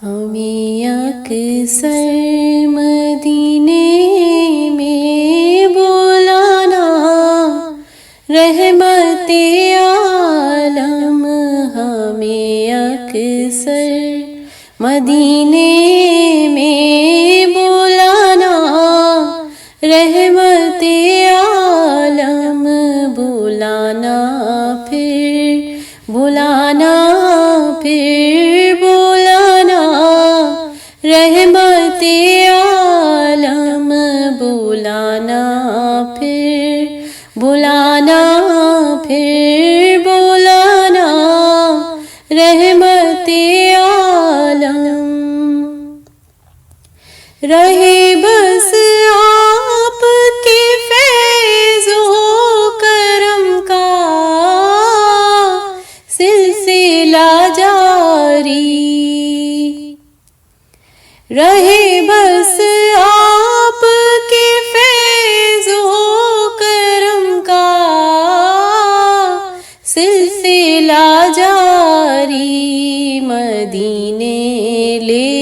ہمیں اکثر مدینے میں بلانا، رحمت عالم ہمیں اکثر مدینے میں بلانا، رحمت عالم بلانا، پھر بلانا، پھر بلانا، رحمت عالم بلانا، پھر بلانا، پھر بلانا، رحمت عالم۔ رہے بس آپ کے فیض و کرم کا سلسلہ جاری، رہے بس آپ کے فیض و کرم کا سلسلہ جاری، مدینے لے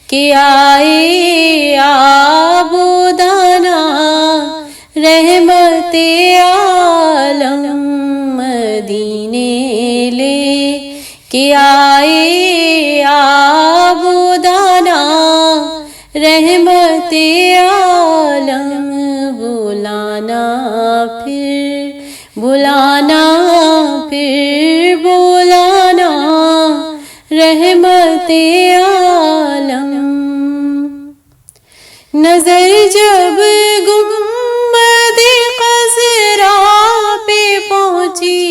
کے آئے آب و دانا، رحمت عالم مدینے لے کے آئے آب و دانا، رحمت عالم بلانا، پھر بلانا، پھر بلانا، رحمت عالم۔ نظر جب گنبد خضرا پہ پہنچی،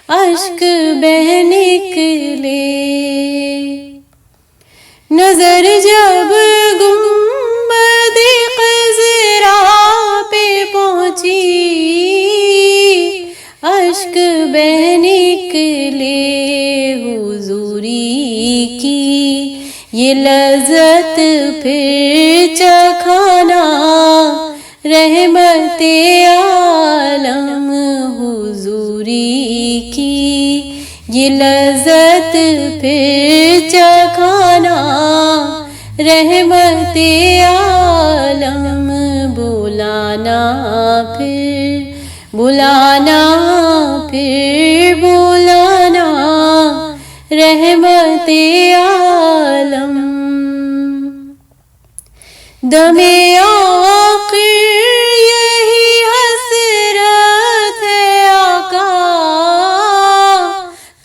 اشک بہہ نکلے، نظر جب گنبد خضرا پہ پہنچی، اشک بہہ نکلے، حضوری کی یہ لذت پھر چکھانا، رحمت عالم حضوری کی یہ لذت پھر چکھانا، رحمت عالم بلانا، پھر بلانا، پھر بلانا، رحمت عالم۔ دم آخر یہی حسرت ہے آقا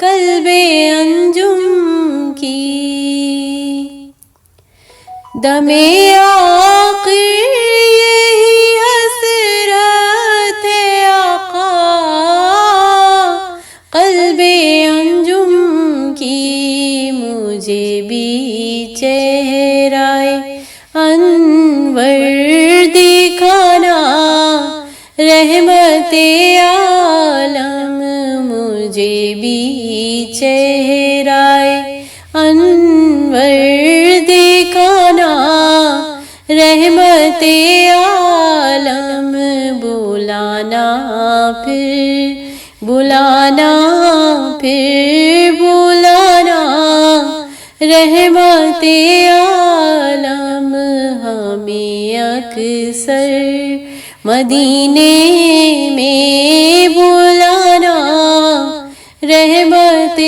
قلب انجم کی، دم آخر یہی حسرت ہے آقا قلب انجم کی، مجھے بھی چہرہ انور دکھانا، رحمت عالم مجھے بھی چہرہ انور دکھانا، رحمت عالم بلانا، پھر بلانا، پھر بلانا، رحمت عالم ہمیں اکثر مدینے میں بلانا، رحمت